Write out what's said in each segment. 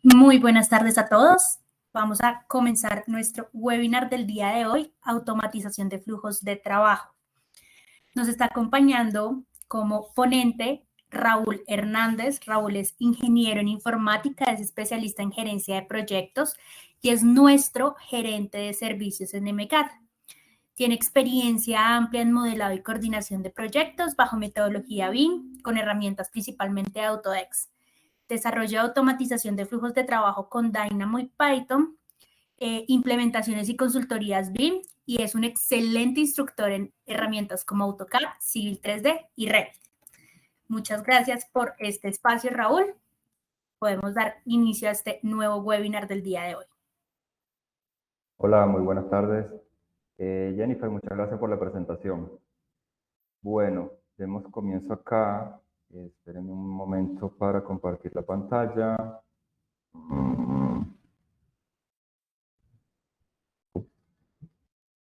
Muy buenas tardes a todos. Vamos a comenzar nuestro webinar del día de hoy, automatización de flujos de trabajo. Nos está acompañando como ponente Raúl Hernández. Raúl es ingeniero en informática, es especialista en gerencia de proyectos y es nuestro gerente de servicios en MCAT. Tiene experiencia amplia en modelado y coordinación de proyectos bajo metodología BIM, con herramientas principalmente de Autodesk. Desarrollo de automatización de flujos de trabajo con Dynamo y Python, implementaciones y consultorías BIM, y es un excelente instructor en herramientas como AutoCAD, Civil 3D y Revit. Muchas gracias por este espacio, Raúl. Podemos dar inicio a este nuevo webinar del día de hoy. Hola, muy buenas tardes. Jennifer, muchas gracias por la presentación. Bueno, demos comienzo acá. Espérenme un momento para compartir la pantalla.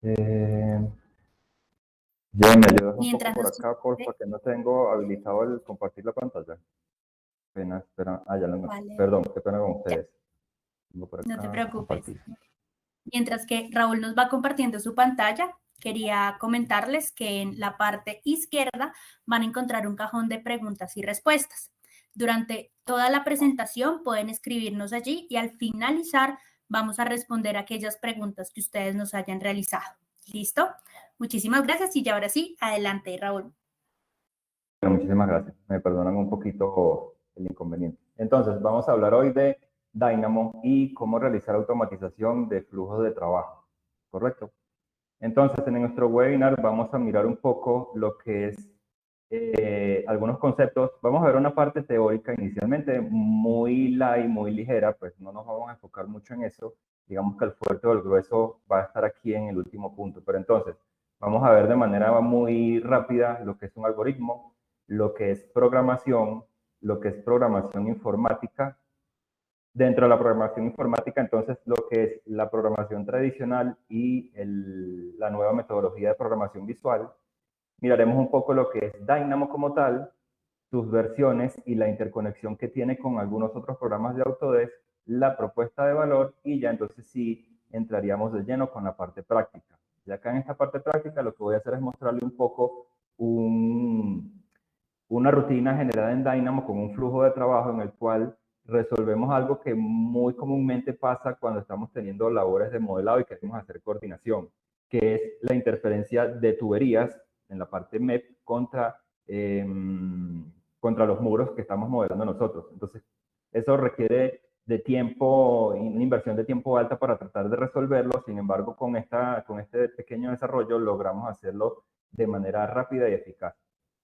Jen, ¿me ayudas un poco por acá, porfa? Que no tengo habilitado el compartir la pantalla. Pena, espera. Ya lo encontré. Vale. Perdón, qué pena con ustedes. Por acá, No te preocupes. compartir. Mientras que Raúl nos va compartiendo su pantalla, quería comentarles que en la parte izquierda van a encontrar un cajón de preguntas y respuestas. Durante toda la presentación pueden escribirnos allí y al finalizar vamos a responder aquellas preguntas que ustedes nos hayan realizado. ¿Listo? Muchísimas gracias y ahora sí, adelante, Raúl. Bueno, muchísimas gracias. Me perdonan un poquito el inconveniente. Entonces, vamos a hablar hoy de Dynamo y cómo realizar automatización de flujos de trabajo, ¿correcto? Entonces, en nuestro webinar vamos a mirar un poco lo que es algunos conceptos. Vamos a ver una parte teórica inicialmente muy light, muy ligera, pues no nos vamos a enfocar mucho en eso. Digamos que el fuerte o el grueso va a estar aquí en el último punto. Pero entonces, vamos a ver de manera muy rápida lo que es un algoritmo, lo que es programación, lo que es programación informática. Dentro de la programación informática, entonces, lo que es la programación tradicional y la nueva metodología de programación visual. Miraremos un poco lo que es Dynamo como tal, sus versiones y la interconexión que tiene con algunos otros programas de Autodesk, la propuesta de valor, y ya entonces sí entraríamos de lleno con la parte práctica. Y acá en esta parte práctica lo que voy a hacer es mostrarle un poco una rutina generada en Dynamo con un flujo de trabajo en el cual resolvemos algo que muy comúnmente pasa cuando estamos teniendo labores de modelado y queremos hacer coordinación, que es la interferencia de tuberías en la parte MEP contra los muros que estamos modelando nosotros. Entonces, eso requiere de tiempo, una inversión de tiempo alta para tratar de resolverlo. Sin embargo, con este pequeño desarrollo logramos hacerlo de manera rápida y eficaz.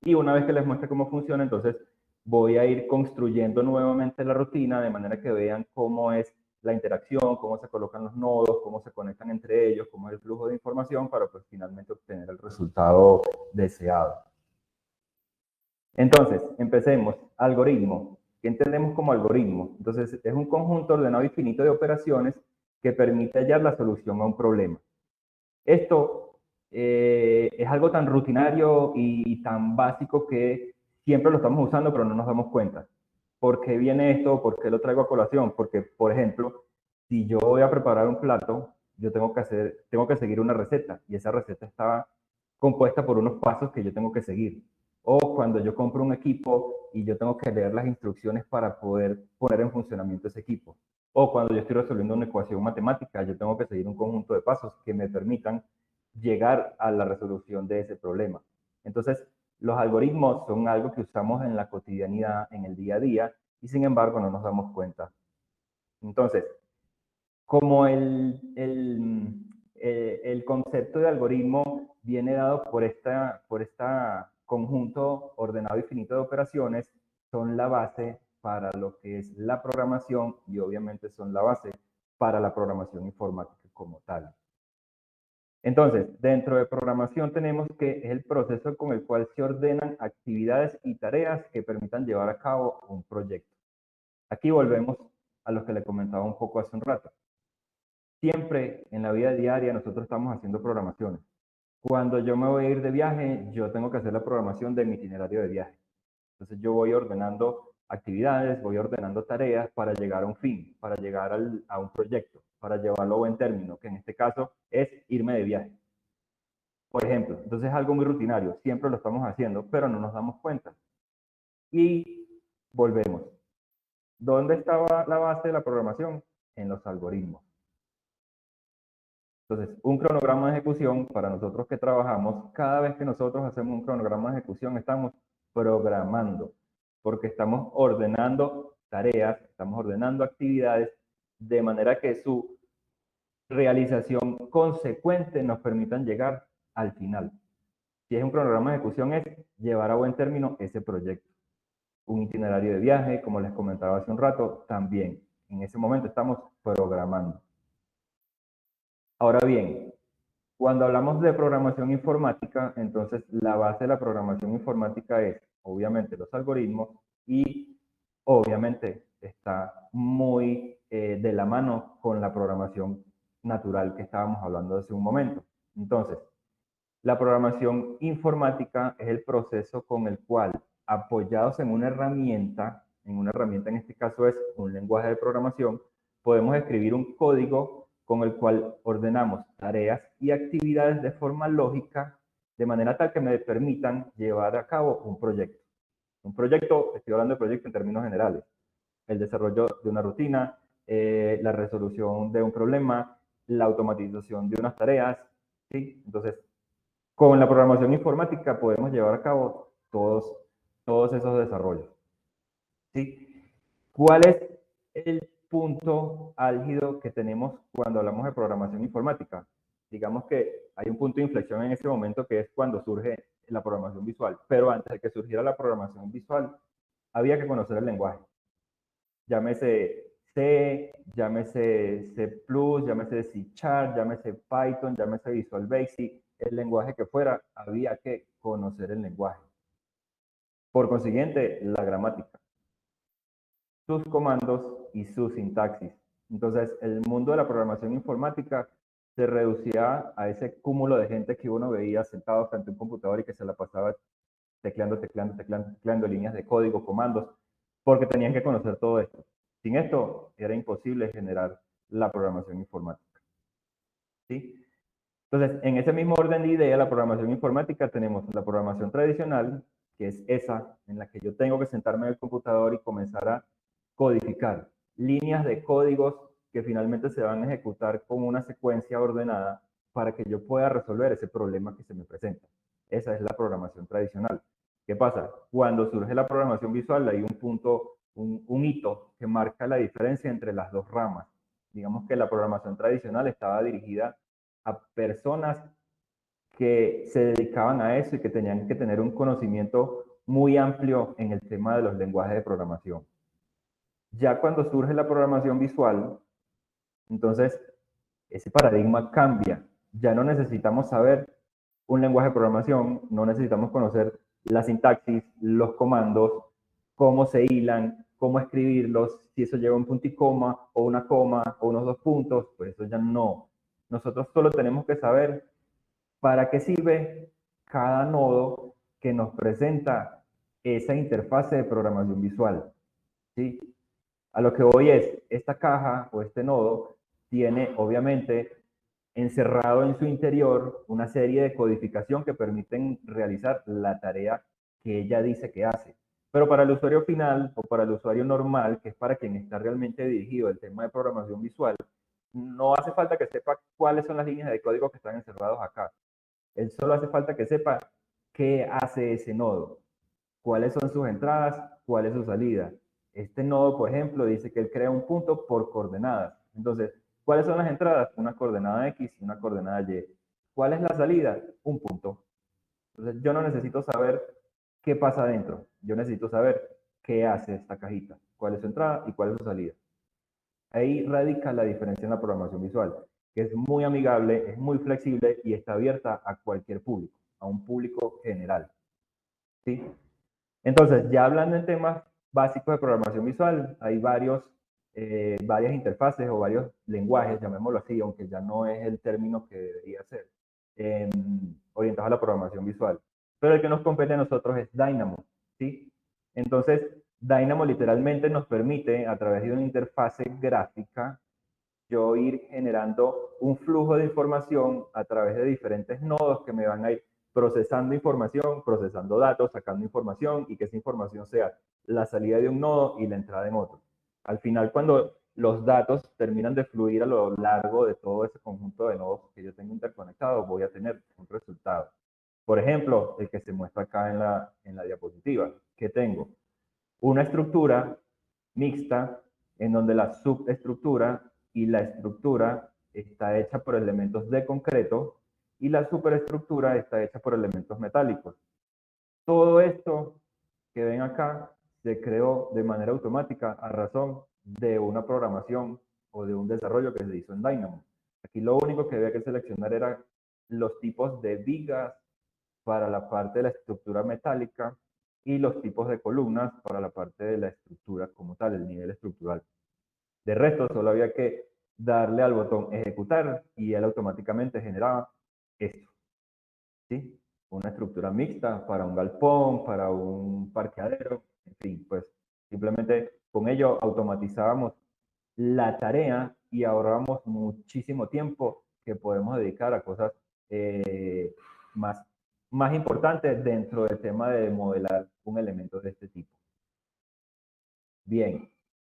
Y una vez que les muestre cómo funciona, entonces voy a ir construyendo nuevamente la rutina de manera que vean cómo es la interacción, cómo se colocan los nodos, cómo se conectan entre ellos, cómo es el flujo de información para pues finalmente obtener el resultado deseado. Entonces, empecemos. Algoritmo. ¿Qué entendemos como algoritmo? Entonces, es un conjunto ordenado y finito de operaciones que permite hallar la solución a un problema. Esto es algo tan rutinario y tan básico que siempre lo estamos usando, pero no nos damos cuenta. ¿Por qué viene esto? ¿Por qué lo traigo a colación? Porque, por ejemplo, si yo voy a preparar un plato, yo tengo que seguir una receta y esa receta está compuesta por unos pasos que yo tengo que seguir. O cuando yo compro un equipo y yo tengo que leer las instrucciones para poder poner en funcionamiento ese equipo. O cuando yo estoy resolviendo una ecuación matemática, yo tengo que seguir un conjunto de pasos que me permitan llegar a la resolución de ese problema. Entonces, los algoritmos son algo que usamos en la cotidianidad, en el día a día, y sin embargo no nos damos cuenta. Entonces, como el concepto de algoritmo viene dado por esta conjunto ordenado y finito de operaciones, son la base para lo que es la programación y obviamente son la base para la programación informática como tal. Entonces, dentro de programación tenemos que es el proceso con el cual se ordenan actividades y tareas que permitan llevar a cabo un proyecto. Aquí volvemos a lo que le comentaba un poco hace un rato. Siempre en la vida diaria nosotros estamos haciendo programaciones. Cuando yo me voy a ir de viaje, yo tengo que hacer la programación de mi itinerario de viaje. Entonces yo voy ordenando actividades, voy ordenando tareas para llegar a un fin, para llegar a un proyecto, para llevarlo a buen término, que en este caso es irme de viaje. Por ejemplo, entonces es algo muy rutinario, siempre lo estamos haciendo, pero no nos damos cuenta. Y volvemos. ¿Dónde estaba la base de la programación? En los algoritmos. Entonces, un cronograma de ejecución, para nosotros que trabajamos, cada vez que nosotros hacemos un cronograma de ejecución, estamos programando, porque estamos ordenando tareas, estamos ordenando actividades, de manera que su realización consecuente nos permitan llegar al final. Si es un cronograma de ejecución, es llevar a buen término ese proyecto. Un itinerario de viaje, como les comentaba hace un rato, también. En ese momento estamos programando. Ahora bien, cuando hablamos de programación informática, entonces la base de la programación informática es, obviamente, los algoritmos y, obviamente, está muy de la mano con la programación natural que estábamos hablando hace un momento. Entonces, la programación informática es el proceso con el cual, apoyados en una herramienta en este caso es un lenguaje de programación, podemos escribir un código con el cual ordenamos tareas y actividades de forma lógica, de manera tal que me permitan llevar a cabo un proyecto. Un proyecto, estoy hablando de proyecto en términos generales, el desarrollo de una rutina, la resolución de un problema, la automatización de unas tareas, ¿sí? Entonces, con la programación informática podemos llevar a cabo todos esos desarrollos. ¿Sí? ¿Cuál es el punto álgido que tenemos cuando hablamos de programación informática? Digamos que hay un punto de inflexión en ese momento que es cuando surge la programación visual. Pero antes de que surgiera la programación visual, había que conocer el lenguaje. Llámese C, llámese C++, llámese C#, llámese Python, llámese Visual Basic, el lenguaje que fuera, había que conocer el lenguaje. Por consiguiente, la gramática, sus comandos y su sintaxis. Entonces, el mundo de la programación informática se reducía a ese cúmulo de gente que uno veía sentado frente a un computador y que se la pasaba tecleando líneas de código, comandos, porque tenían que conocer todo esto. Sin esto, era imposible generar la programación informática. ¿Sí? Entonces, en ese mismo orden de idea, la programación informática, tenemos la programación tradicional, que es esa en la que yo tengo que sentarme en el computador y comenzar a codificar líneas de códigos que finalmente se van a ejecutar con una secuencia ordenada para que yo pueda resolver ese problema que se me presenta. Esa es la programación tradicional. ¿Qué pasa? Cuando surge la programación visual, hay un punto, un hito que marca la diferencia entre las dos ramas. Digamos que la programación tradicional estaba dirigida a personas que se dedicaban a eso y que tenían que tener un conocimiento muy amplio en el tema de los lenguajes de programación. Ya cuando surge la programación visual, entonces ese paradigma cambia. Ya no necesitamos saber un lenguaje de programación, no necesitamos conocer la sintaxis, los comandos, cómo se hilan, cómo escribirlos, si eso lleva un punto y coma, o una coma, o unos dos puntos, pues eso ya no. Nosotros solo tenemos que saber para qué sirve cada nodo que nos presenta esa interfase de programación visual. ¿Sí? A lo que voy es, esta caja o este nodo tiene obviamente encerrado en su interior una serie de codificación que permiten realizar la tarea que ella dice que hace. Pero para el usuario final o para el usuario normal, que es para quien está realmente dirigido el tema de programación visual, no hace falta que sepa cuáles son las líneas de código que están encerrados acá. Él solo hace falta que sepa qué hace ese nodo, cuáles son sus entradas, cuál es su salida. Este nodo, por ejemplo, dice que él crea un punto por coordenadas. Entonces, ¿cuáles son las entradas? Una coordenada X y una coordenada Y. ¿Cuál es la salida? Un punto. Entonces, yo no necesito saber qué pasa adentro. Yo necesito saber qué hace esta cajita, cuál es su entrada y cuál es su salida. Ahí radica la diferencia en la programación visual, que es muy amigable, es muy flexible y está abierta a cualquier público, a un público general. ¿Sí? Entonces, ya hablando en temas básicos de programación visual, hay varias interfaces o varios lenguajes, llamémoslo así, aunque ya no es el término que debería ser, orientados a la programación visual. Pero el que nos compete a nosotros es Dynamo, ¿sí? Entonces, Dynamo literalmente nos permite, a través de una interfase gráfica, yo ir generando un flujo de información a través de diferentes nodos que me van a ir procesando información, procesando datos, sacando información y que esa información sea la salida de un nodo y la entrada en otro. Al final, cuando los datos terminan de fluir a lo largo de todo ese conjunto de nodos que yo tengo interconectados, voy a tener un resultado. Por ejemplo, el que se muestra acá en la diapositiva. ¿Qué tengo? Una estructura mixta en donde la subestructura y la estructura está hecha por elementos de concreto y la superestructura está hecha por elementos metálicos. Todo esto que ven acá se creó de manera automática a razón de una programación o de un desarrollo que se hizo en Dynamo. Aquí lo único que había que seleccionar eran los tipos de vigas para la parte de la estructura metálica y los tipos de columnas para la parte de la estructura como tal, el nivel estructural. De resto, solo había que darle al botón ejecutar y él automáticamente generaba esto, ¿sí? Una estructura mixta para un galpón, para un parqueadero, en fin, pues simplemente con ello automatizábamos la tarea y ahorramos muchísimo tiempo que podemos dedicar a cosas eh, más, más importantes dentro del tema de modelar un elemento de este tipo. Bien,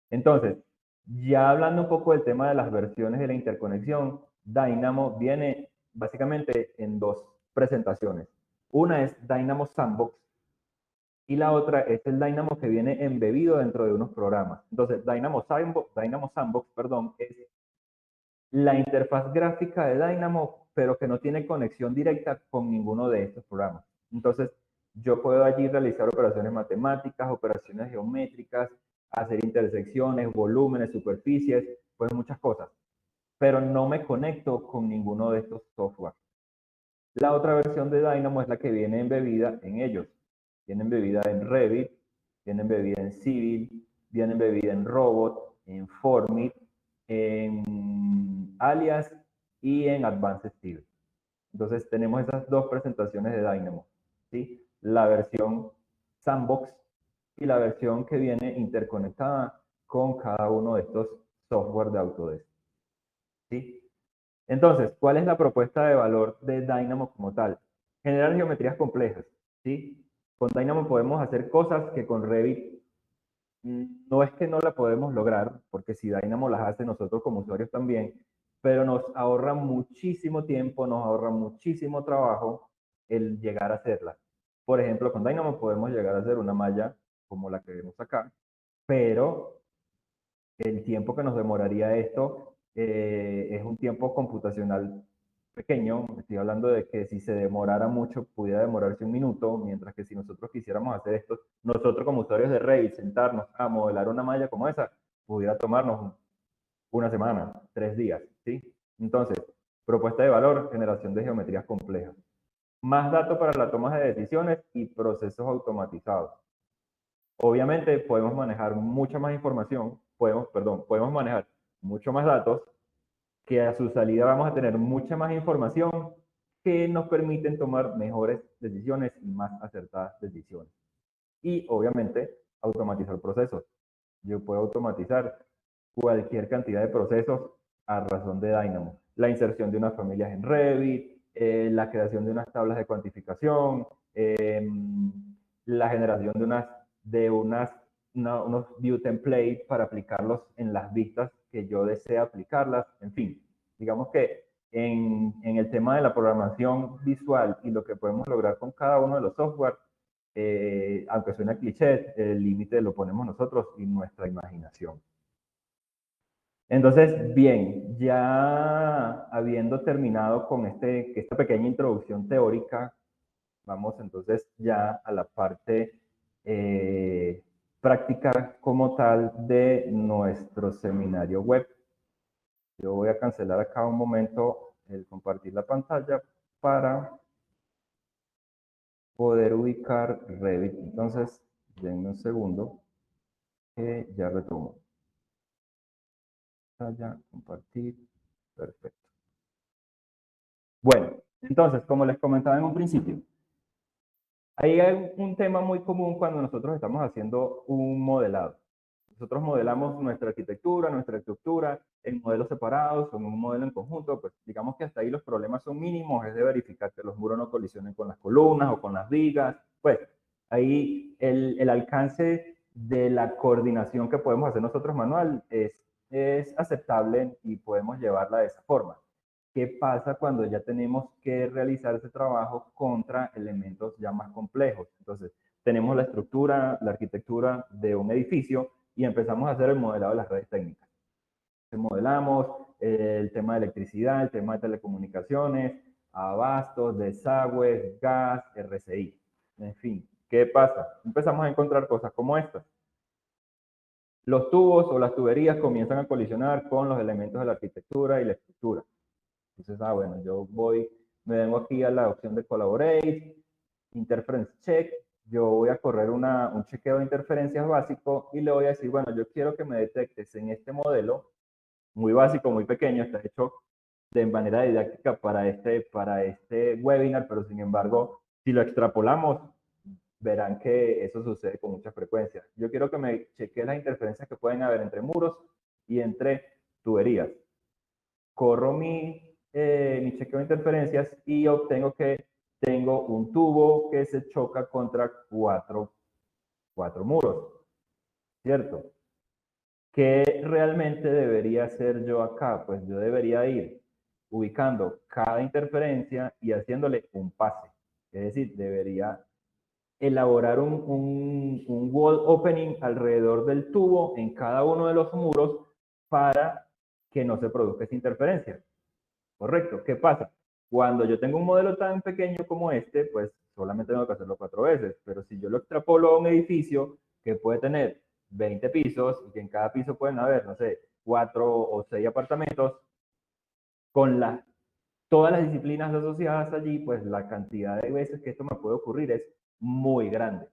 entonces, ya hablando un poco del tema de las versiones de la interconexión, Dynamo viene básicamente en dos presentaciones. Una es Dynamo Sandbox y la otra es el Dynamo que viene embebido dentro de unos programas. Entonces, Dynamo Sandbox, perdón, es la interfaz gráfica de Dynamo, pero que no tiene conexión directa con ninguno de estos programas. Entonces, yo puedo allí realizar operaciones matemáticas, operaciones geométricas, hacer intersecciones, volúmenes, superficies, pues muchas cosas, pero no me conecto con ninguno de estos software. La otra versión de Dynamo es la que viene embebida en ellos. Viene embebida en Revit, viene embebida en Civil, viene embebida en Robot, en Formit, en Alias y en Advanced Civil. Entonces tenemos esas dos presentaciones de Dynamo, ¿sí? La versión Sandbox y la versión que viene interconectada con cada uno de estos software de Autodesk, ¿sí? Entonces, ¿cuál es la propuesta de valor de Dynamo como tal? Generar geometrías complejas, ¿sí? Con Dynamo podemos hacer cosas que con Revit no es que no la podemos lograr, porque si Dynamo las hace nosotros como usuarios también, pero nos ahorra muchísimo tiempo, nos ahorra muchísimo trabajo el llegar a hacerlas. Por ejemplo, con Dynamo podemos llegar a hacer una malla como la que vemos acá, pero el tiempo que nos demoraría esto es un tiempo computacional pequeño. Estoy hablando de que si se demorara mucho, pudiera demorarse un minuto, mientras que si nosotros quisiéramos hacer esto, nosotros como usuarios de Revit, sentarnos a modelar una malla como esa, pudiera tomarnos una semana, 3 días, ¿sí? Entonces, propuesta de valor, generación de geometrías complejas. Más datos para la toma de decisiones y procesos automatizados. Obviamente podemos manejar mucha más información, podemos manejar mucho más datos, que a su salida vamos a tener mucha más información que nos permiten tomar mejores decisiones y más acertadas decisiones. Y obviamente automatizar procesos. Yo puedo automatizar cualquier cantidad de procesos a razón de Dynamo. La inserción de unas familias en Revit, la creación de unas tablas de cuantificación, la generación unos view templates para aplicarlos en las vistas que yo desee aplicarlas, en fin. Digamos que en el tema de la programación visual y lo que podemos lograr con cada uno de los software, aunque suena cliché, el límite lo ponemos nosotros y nuestra imaginación. Entonces, bien, ya habiendo terminado con esta pequeña introducción teórica, vamos entonces ya a la parte práctica como tal de nuestro seminario web. Yo voy a cancelar acá un momento el compartir la pantalla para poder ubicar Revit. Entonces, denme un segundo que ya retomo. Pantalla, compartir, perfecto. Bueno, entonces, como les comentaba en un principio, Ahí hay un tema muy común cuando nosotros estamos haciendo un modelado. Nosotros modelamos nuestra arquitectura, nuestra estructura en modelos separados o en un modelo en conjunto, pues digamos que hasta ahí los problemas son mínimos, es de verificar que los muros no colisionen con las columnas o con las vigas, pues ahí el alcance de la coordinación que podemos hacer nosotros manual es aceptable y podemos llevarla de esa forma. ¿Qué pasa cuando ya tenemos que realizar ese trabajo contra elementos ya más complejos? Entonces, tenemos la estructura, la arquitectura de un edificio y empezamos a hacer el modelado de las redes técnicas. Modelamos el tema de electricidad, el tema de telecomunicaciones, abastos, desagües, gas, RCI. En fin, ¿qué pasa? Empezamos a encontrar cosas como estas. Los tubos o las tuberías comienzan a colisionar con los elementos de la arquitectura y la estructura. Entonces, bueno, yo me vengo aquí a la opción de Collaborate, Interference Check, yo voy a correr un chequeo de interferencias básico y le voy a decir, bueno, yo quiero que me detectes en este modelo, muy básico, muy pequeño, está hecho de manera didáctica para este webinar, pero sin embargo, si lo extrapolamos, verán que eso sucede con mucha frecuencia. Yo quiero que me chequee las interferencias que pueden haber entre muros y entre tuberías. Corro mi chequeo de interferencias y obtengo que tengo un tubo que se choca contra cuatro muros, ¿cierto? ¿Qué realmente debería hacer yo acá? Pues yo debería ir ubicando cada interferencia y haciéndole un pase. Es decir, debería elaborar un wall opening alrededor del tubo en cada uno de los muros para que no se produzca esa interferencia. Correcto. ¿Qué pasa? Cuando yo tengo un modelo tan pequeño como este, pues solamente tengo que hacerlo 4 veces. Pero si yo lo extrapolo a un edificio que puede tener 20 pisos y que en cada piso pueden haber, no sé, 4 o 6 apartamentos, con todas las disciplinas asociadas allí, pues la cantidad de veces que esto me puede ocurrir es muy grande.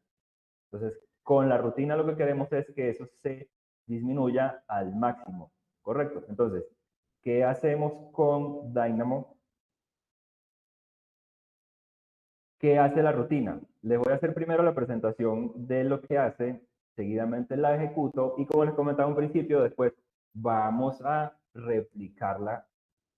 Entonces, con la rutina lo que queremos es que eso se disminuya al máximo. Correcto. Entonces, ¿qué hacemos con Dynamo? ¿Qué hace la rutina? Les voy a hacer primero la presentación de lo que hace, seguidamente la ejecuto y como les comentaba un principio, después vamos a replicarla,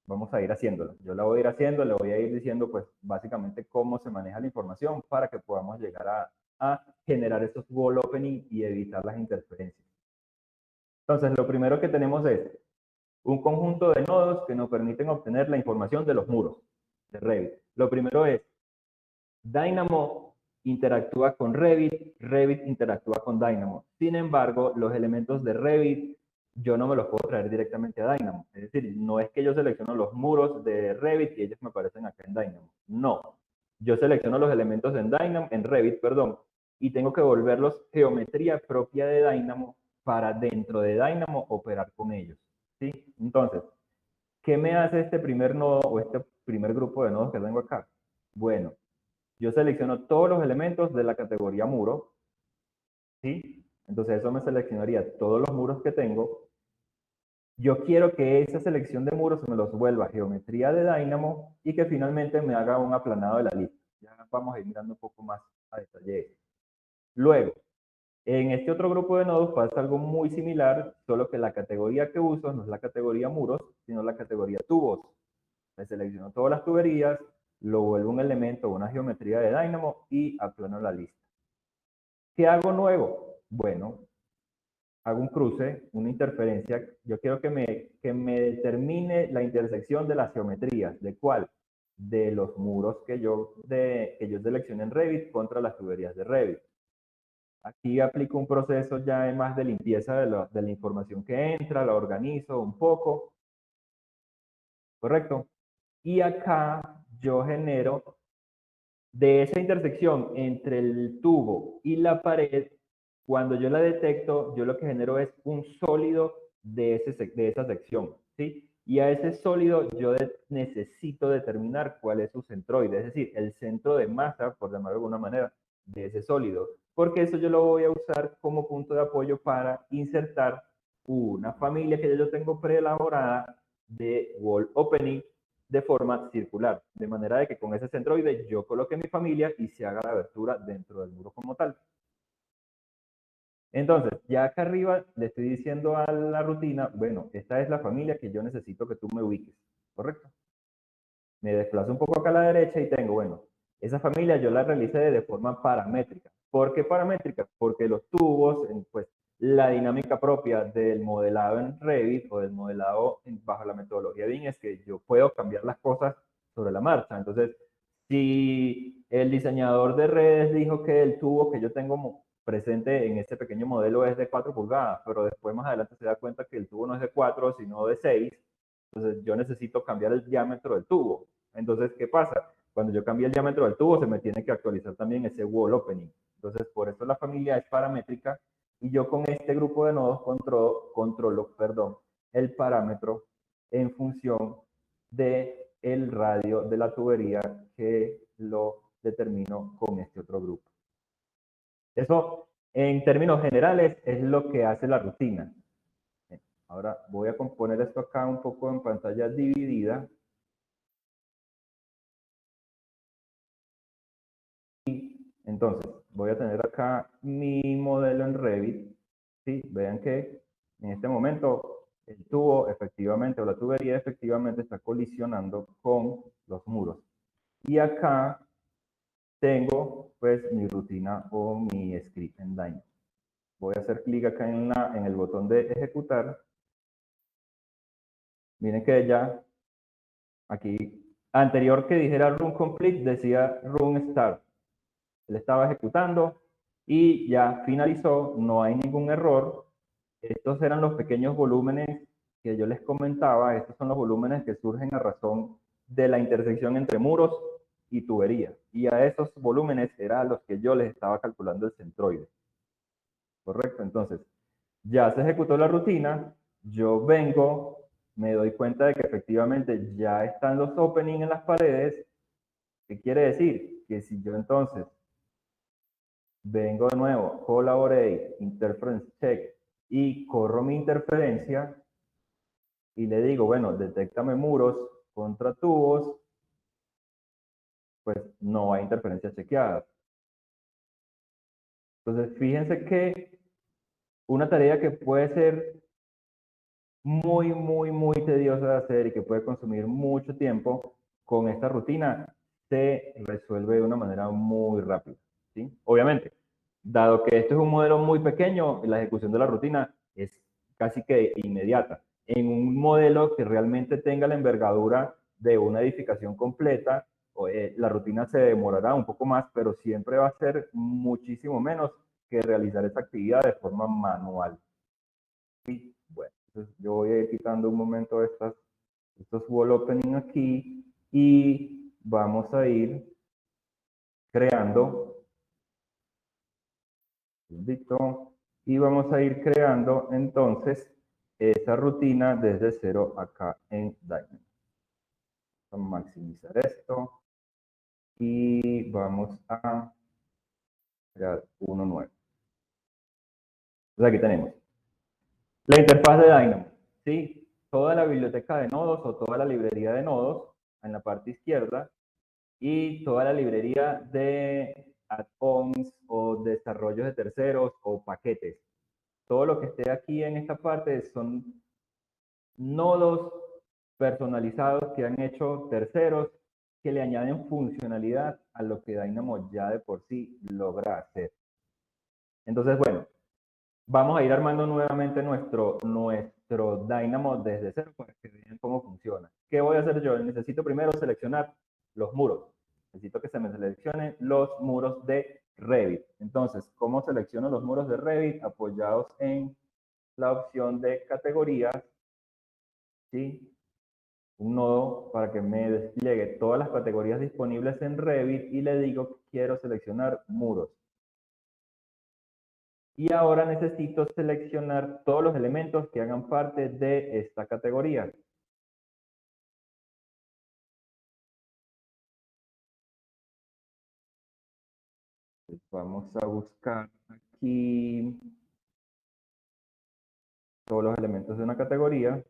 vamos a ir haciéndola. Yo la voy a ir haciendo, le voy a ir diciendo pues básicamente cómo se maneja la información para que podamos llegar a generar estos wall opening y evitar las interferencias. Entonces, lo primero que tenemos es un conjunto de nodos que nos permiten obtener la información de los muros de Revit. Lo primero es Dynamo interactúa con Revit, Revit interactúa con Dynamo. Sin embargo, los elementos de Revit yo no me los puedo traer directamente a Dynamo. Es decir, no es que yo selecciono los muros de Revit y ellos me aparecen acá en Dynamo. No. Yo selecciono los elementos en Revit, perdón, y tengo que volverlos geometría propia de Dynamo para dentro de Dynamo operar con ellos. ¿Sí? Entonces, ¿qué me hace este primer nodo o este primer grupo de nodos que tengo acá? Bueno, yo selecciono todos los elementos de la categoría muro, ¿sí? Entonces eso me seleccionaría todos los muros que tengo. Yo quiero que esa selección de muros me los vuelva geometría de Dynamo y que finalmente me haga un aplanado de la lista. Ya vamos a ir mirando un poco más a detalle. Luego, en este otro grupo de nodos pasa algo muy similar, solo que la categoría que uso no es la categoría muros, sino la categoría tubos. Me selecciono todas las tuberías, lo vuelvo un elemento, una geometría de Dynamo y aplano la lista. ¿Qué hago nuevo? Bueno, hago un cruce, una interferencia. Yo quiero que me determine la intersección de las geometrías. ¿De cuál? De los muros que yo seleccioné en Revit contra las tuberías de Revit. Aquí aplico un proceso ya más de limpieza de la información que entra, la organizo un poco. ¿Correcto? Y acá yo genero de esa intersección entre el tubo y la pared, cuando yo la detecto, yo lo que genero es un sólido de esa sección, ¿sí? Y a ese sólido yo necesito determinar cuál es su centroide, es decir, el centro de masa, por llamarlo de alguna manera, de ese sólido, porque eso yo lo voy a usar como punto de apoyo para insertar una familia que yo tengo preelaborada de wall opening de forma circular, de manera de que con ese centroide yo coloque mi familia y se haga la abertura dentro del muro como tal. Entonces, ya acá arriba le estoy diciendo a la rutina, bueno, esta es la familia que yo necesito que tú me ubiques, ¿correcto? Me desplazo un poco acá a la derecha y tengo, bueno, esa familia yo la realicé de forma paramétrica. ¿Por qué paramétrica? Porque los tubos, pues la dinámica propia del modelado en Revit o del modelado bajo la metodología BIM es que yo puedo cambiar las cosas sobre la marcha. Entonces, si el diseñador de redes dijo que el tubo que yo tengo presente en este pequeño modelo es de 4 pulgadas, pero después más adelante se da cuenta que el tubo no es de 4, sino de 6, entonces yo necesito cambiar el diámetro del tubo. Entonces, ¿qué pasa? Cuando yo cambie el diámetro del tubo, se me tiene que actualizar también ese wall opening. Entonces, por eso la familia es paramétrica y yo con este grupo de nodos controlo el parámetro en función de el radio de la tubería que lo determino con este otro grupo. Eso, en términos generales, es lo que hace la rutina. Ahora voy a componer esto acá un poco en pantalla dividida. Entonces, voy a tener acá mi modelo en Revit. ¿Sí? Vean que en este momento el tubo efectivamente, o la tubería efectivamente está colisionando con los muros. Y acá tengo pues mi rutina o mi script en Dynamo. Voy a hacer clic acá en el botón de ejecutar. Miren que ya aquí, anterior que dijera run complete, decía run start. Él estaba ejecutando y ya finalizó, no hay ningún error. Estos eran los pequeños volúmenes que yo les comentaba. Estos son los volúmenes que surgen a razón de la intersección entre muros y tubería. Y a esos volúmenes eran los que yo les estaba calculando el centroide. Correcto, entonces ya se ejecutó la rutina, yo vengo, me doy cuenta de que efectivamente ya están los openings en las paredes. ¿Qué quiere decir? Que si yo entonces vengo de nuevo, collaborate, interference check y corro mi interferencia y le digo, bueno, detéctame muros contra tubos, pues no hay interferencia chequeada. Entonces, fíjense que una tarea que puede ser muy tediosa de hacer y que puede consumir mucho tiempo, con esta rutina se resuelve de una manera muy rápida, ¿sí? Obviamente, dado que esto es un modelo muy pequeño, la ejecución de la rutina es casi que inmediata. En un modelo que realmente tenga la envergadura de una edificación completa, la rutina se demorará un poco más, pero siempre va a ser muchísimo menos que realizar esa actividad de forma manual. Y bueno, entonces yo voy a ir quitando un momento estos wall opening aquí y vamos a ir creando, y vamos a ir creando entonces esa rutina desde cero acá en Dynamo. Vamos a maximizar esto y vamos a crear uno nuevo. Entonces aquí tenemos la interfaz de Dynamo, ¿sí? Toda la biblioteca de nodos o toda la librería de nodos en la parte izquierda y toda la librería de add-ons o desarrollos de terceros o paquetes. Todo lo que esté aquí en esta parte son nodos personalizados que han hecho terceros que le añaden funcionalidad a lo que Dynamo ya de por sí logra hacer. Entonces, bueno, vamos a ir armando nuevamente nuestro Dynamo desde cero para que vean cómo funciona. ¿Qué voy a hacer yo? Necesito primero seleccionar los muros. Necesito que se me seleccionen los muros de Revit. Entonces, ¿cómo selecciono los muros de Revit? Apoyados en la opción de categorías, ¿sí? Un nodo para que me despliegue todas las categorías disponibles en Revit y le digo que quiero seleccionar muros. Y ahora necesito seleccionar todos los elementos que hagan parte de esta categoría. Vamos a buscar aquí todos los elementos de una categoría.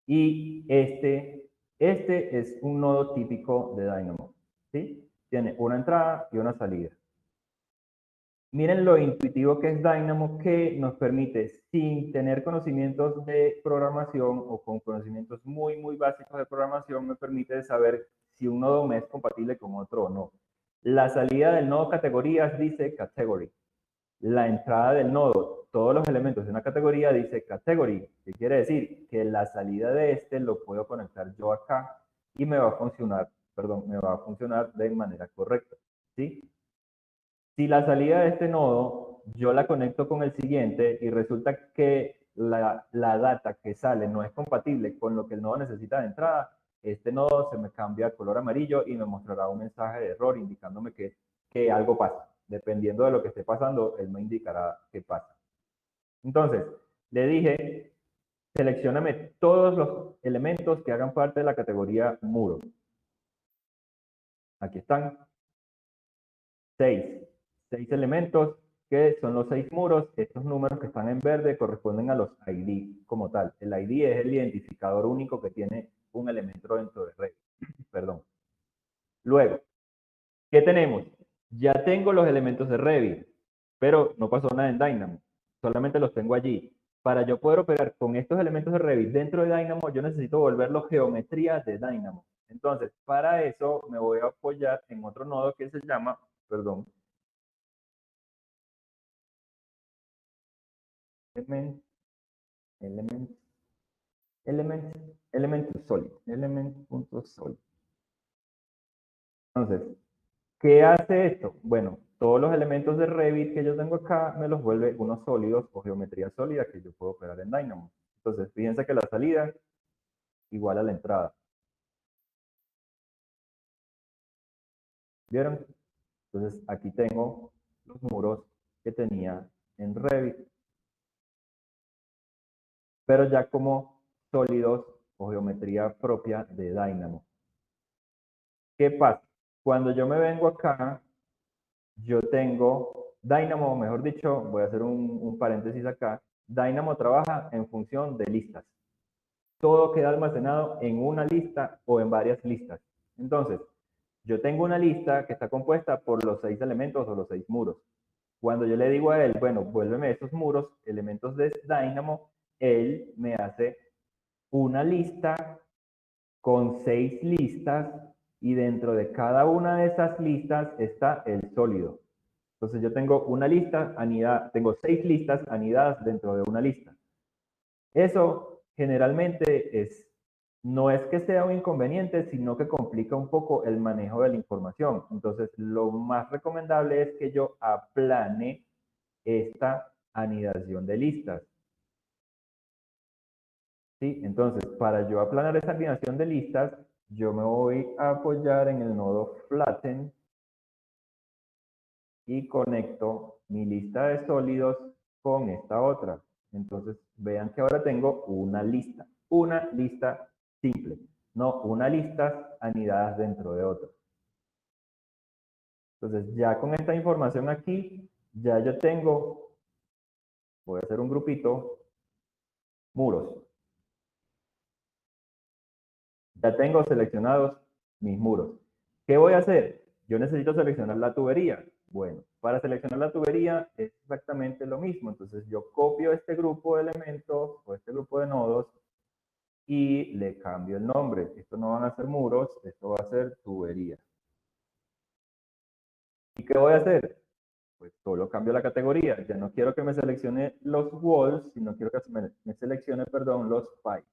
Y este Este es un nodo típico de Dynamo, ¿sí? Tiene una entrada y una salida. Miren lo intuitivo que es Dynamo, que nos permite, sin tener conocimientos de programación o con conocimientos muy, muy básicos de programación, me permite saber si un nodo me es compatible con otro o no. La salida del nodo categorías dice category. La entrada del nodo, todos los elementos de una categoría dice category. ¿Qué quiere decir? Que la salida de este lo puedo conectar yo acá y me va a funcionar, perdón, me va a funcionar de manera correcta, ¿sí? Si la salida de este nodo yo la conecto con el siguiente y resulta que la data que sale no es compatible con lo que el nodo necesita de entrada, este nodo se me cambia a color amarillo y me mostrará un mensaje de error indicándome que algo pasa. Dependiendo de lo que esté pasando, él me indicará qué pasa. Entonces, le dije, seleccióname todos los elementos que hagan parte de la categoría muro. Aquí están. 6 elementos que son los 6 muros. Estos números que están en verde corresponden a los ID como tal. El ID es el identificador único que tiene un elemento dentro de Revit. Perdón. Luego, ¿qué tenemos? Ya tengo los elementos de Revit, pero no pasó nada en Dynamo. Solamente los tengo allí. Para yo poder operar con estos elementos de Revit dentro de Dynamo, yo necesito volverlos geometría de Dynamo. Entonces, para eso me voy a apoyar en otro nodo que se llama, perdón, element.solid. Entonces, ¿qué hace esto? Bueno, todos los elementos de Revit que yo tengo acá me los vuelve unos sólidos o geometría sólida que yo puedo operar en Dynamo. Entonces, fíjense que la salida igual a la entrada. ¿Vieron? Entonces, aquí tengo los muros que tenía en Revit, pero ya como sólidos o geometría propia de Dynamo. ¿Qué pasa? Cuando yo me vengo acá, yo tengo Dynamo, mejor dicho, voy a hacer un paréntesis acá. Dynamo trabaja en función de listas. Todo queda almacenado en una lista o en varias listas. Entonces, yo tengo una lista que está compuesta por los 6 elementos o los 6 muros. Cuando yo le digo a él, bueno, vuélveme esos muros, elementos de Dynamo, él me hace una lista con 6 listas y dentro de cada una de esas listas está el sólido. Entonces yo tengo una lista anidada, tengo 6 listas anidadas dentro de una lista. Eso generalmente no es que sea un inconveniente, sino que complica un poco el manejo de la información. Entonces lo más recomendable es que yo aplane esta anidación de listas. ¿Sí? Entonces, para yo aplanar esa anidación de listas, yo me voy a apoyar en el nodo flatten y conecto mi lista de sólidos con esta otra. Entonces, vean que ahora tengo una lista simple, no una lista anidadas dentro de otra. Entonces, ya con esta información aquí, ya yo tengo, voy a hacer un grupito, muros. Ya tengo seleccionados mis muros. ¿Qué voy a hacer? Yo necesito seleccionar la tubería. Bueno, para seleccionar la tubería es exactamente lo mismo. Entonces yo copio este grupo de elementos o este grupo de nodos y le cambio el nombre. Esto no van a ser muros, esto va a ser tubería. ¿Y qué voy a hacer? Pues solo cambio la categoría. Ya no quiero que me seleccione los walls, sino quiero que me seleccione, perdón, los pipes.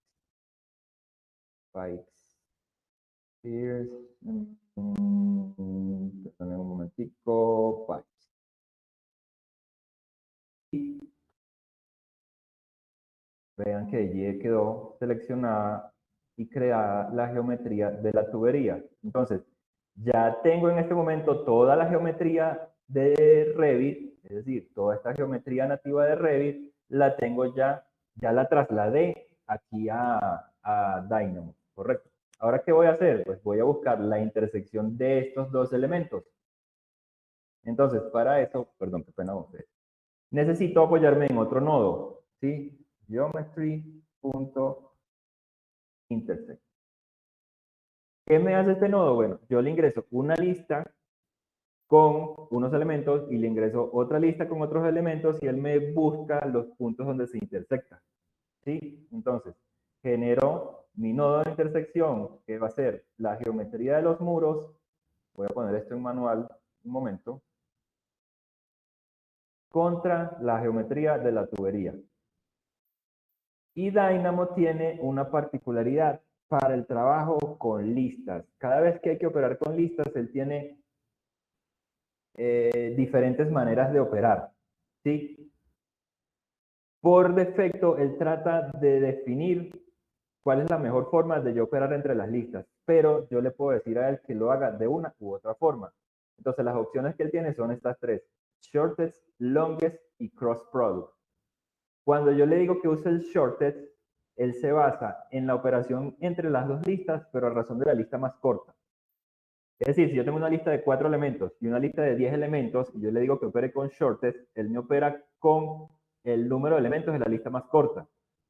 Here's, un momentico, pipes. Y vean que allí quedó seleccionada y creada la geometría de la tubería. Entonces, ya tengo en este momento toda la geometría de Revit, es decir, toda esta geometría nativa de Revit, la tengo ya la trasladé aquí a Dynamo, ¿correcto? Ahora, ¿qué voy a hacer? Pues voy a buscar la intersección de estos dos elementos. Entonces, para eso, perdón, qué pena usted. Necesito apoyarme en otro nodo, ¿sí? Geometry.intersect. ¿Qué me hace este nodo? Bueno, yo le ingreso una lista con unos elementos y le ingreso otra lista con otros elementos y él me busca los puntos donde se intersectan. ¿Sí? Entonces, genero mi nodo de intersección, que va a ser la geometría de los muros. Voy a poner esto en manual un momento. Contra la geometría de la tubería. Y Dynamo tiene una particularidad para el trabajo con listas. Cada vez que hay que operar con listas, él tiene diferentes maneras de operar. ¿Sí? Por defecto, él trata de definir cuál es la mejor forma de yo operar entre las listas, pero yo le puedo decir a él que lo haga de una u otra forma. Entonces, las opciones que él tiene son estas tres: shortest, longest y cross product. Cuando yo le digo que use el shortest, él se basa en la operación entre las dos listas, pero a razón de la lista más corta. Es decir, si yo tengo una lista de 4 elementos y una lista de 10 elementos, y yo le digo que opere con shortest, él me opera con el número de elementos de la lista más corta.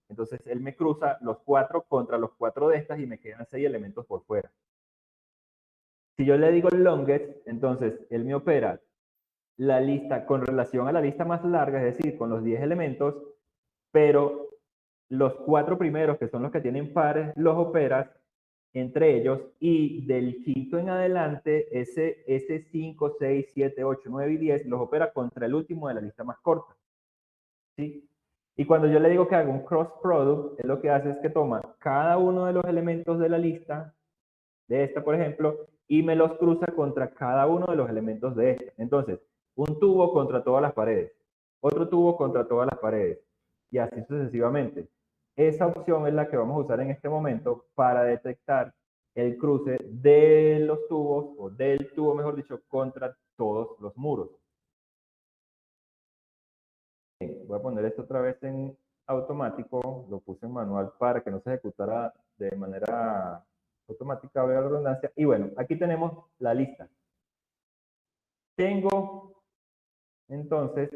Entonces, él me cruza los 4 contra los 4 de estas y me quedan 6 elementos por fuera. Si yo le digo longest, entonces él me opera la lista con relación a la lista más larga, es decir, con los 10 elementos, pero los 4 primeros, que son los que tienen pares, los operas entre ellos, y del quinto en adelante, ese 5, 6, 7, 8, 9 y 10 los opera contra el último de la lista más corta. ¿Sí? Y cuando yo le digo que haga un cross product, él lo que hace es que toma cada uno de los elementos de la lista, de esta por ejemplo, y me los cruza contra cada uno de los elementos de esta. Entonces, un tubo contra todas las paredes, otro tubo contra todas las paredes, y así sucesivamente. Esa opción es la que vamos a usar en este momento para detectar el cruce de los tubos, o del tubo, mejor dicho, contra todos los muros. Voy a poner esto otra vez en automático, lo puse en manual para que no se ejecutara de manera automática, vea la redundancia. Y bueno, aquí tenemos la lista. Tengo entonces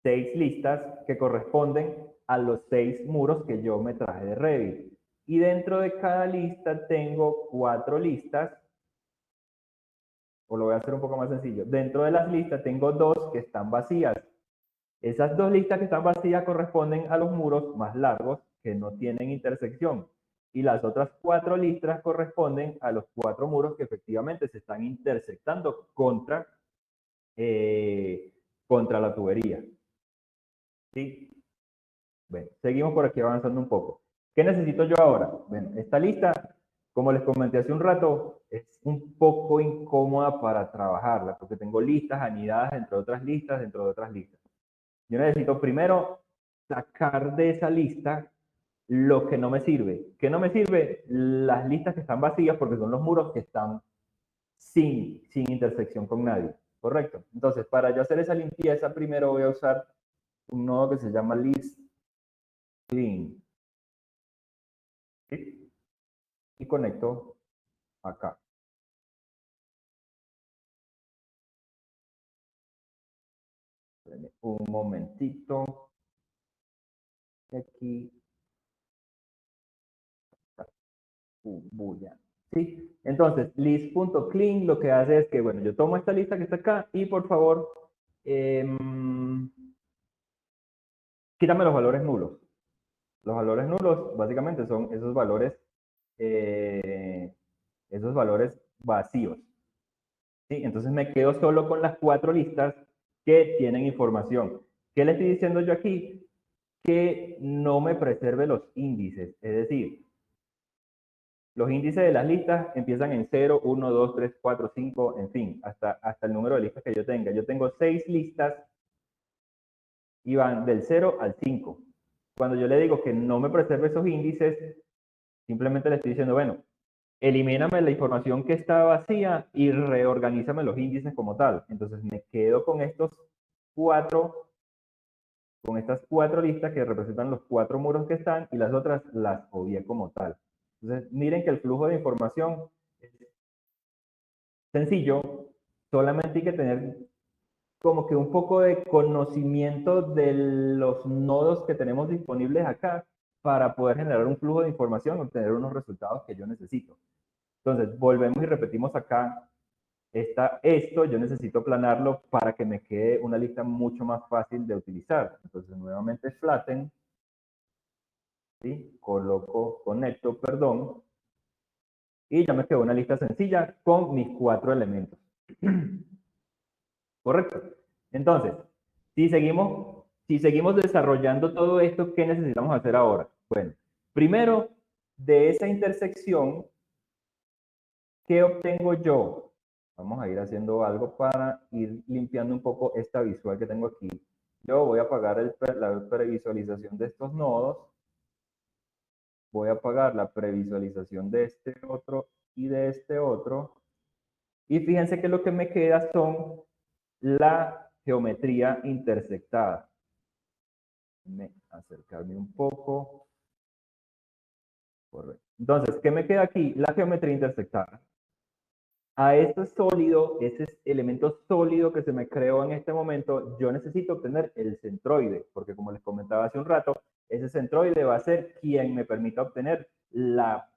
6 listas que corresponden a los 6 muros que yo me traje de Revit. Y dentro de cada lista tengo 4 listas, o lo voy a hacer un poco más sencillo. Dentro de las listas tengo 2 que están vacías. Esas 2 listas que están vacías corresponden a los muros más largos que no tienen intersección. Y las otras 4 listas corresponden a los 4 muros que efectivamente se están intersectando contra la tubería. ¿Sí? Bueno, seguimos por aquí avanzando un poco. ¿Qué necesito yo ahora? Bueno, esta lista, como les comenté hace un rato, es un poco incómoda para trabajarla, porque tengo listas anidadas entre otras listas, dentro de otras listas. Yo necesito primero sacar de esa lista lo que no me sirve. ¿Qué no me sirve? Las listas que están vacías, porque son los muros que están sin intersección con nadie. ¿Correcto? Entonces, para yo hacer esa limpieza, primero voy a usar un nodo que se llama list clean. ¿Sí? Y conecto acá. Un momentito. Aquí. Bulla. ¿Sí? Entonces, list.clean lo que hace es que, bueno, yo tomo esta lista que está acá y por favor, quítame los valores nulos. Los valores nulos básicamente son esos valores vacíos. ¿Sí? Entonces me quedo solo con las 4 listas que tienen información. ¿Qué le estoy diciendo yo aquí? Que no me preserve los índices. Es decir, los índices de las listas empiezan en 0, 1, 2, 3, 4, 5, en fin, hasta el número de listas que yo tenga. Yo tengo 6 listas y van del 0 al 5. Cuando yo le digo que no me preserve esos índices, simplemente le estoy diciendo, bueno, elimíname la información que está vacía y reorganízame los índices como tal. Entonces me quedo con estas 4 listas que representan los 4 muros que están y las otras las obvié como tal. Entonces miren que el flujo de información es sencillo, solamente hay que tener como que un poco de conocimiento de los nodos que tenemos disponibles acá para poder generar un flujo de información, obtener unos resultados que yo necesito. Entonces, volvemos y repetimos acá. Esto yo necesito planarlo para que me quede una lista mucho más fácil de utilizar. Entonces, nuevamente flatten, ¿sí? Conecto, perdón, y ya me quedó una lista sencilla con mis 4 elementos. Correcto. Entonces, si seguimos desarrollando todo esto, ¿qué necesitamos hacer ahora? Bueno, primero, de esa intersección, ¿qué obtengo yo? Vamos a ir haciendo algo para ir limpiando un poco esta visual que tengo aquí. Yo voy a apagar la previsualización de estos nodos. Voy a apagar la previsualización de este otro y de este otro. Y fíjense que lo que me queda son la geometría intersectada. Déjenme acercarme un poco. Correcto. Entonces, ¿qué me queda aquí? La geometría intersectada. A este sólido, ese elemento sólido que se me creó en este momento, yo necesito obtener el centroide, porque como les comentaba hace un rato, ese centroide va a ser quien me permita obtener la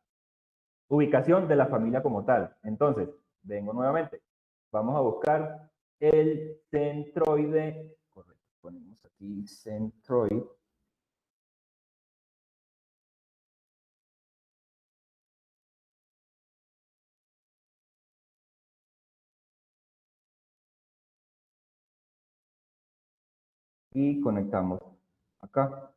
ubicación de la familia como tal. Entonces, vengo nuevamente. Vamos a buscar el centroide. Correcto. Ponemos aquí centroid. Y conectamos acá.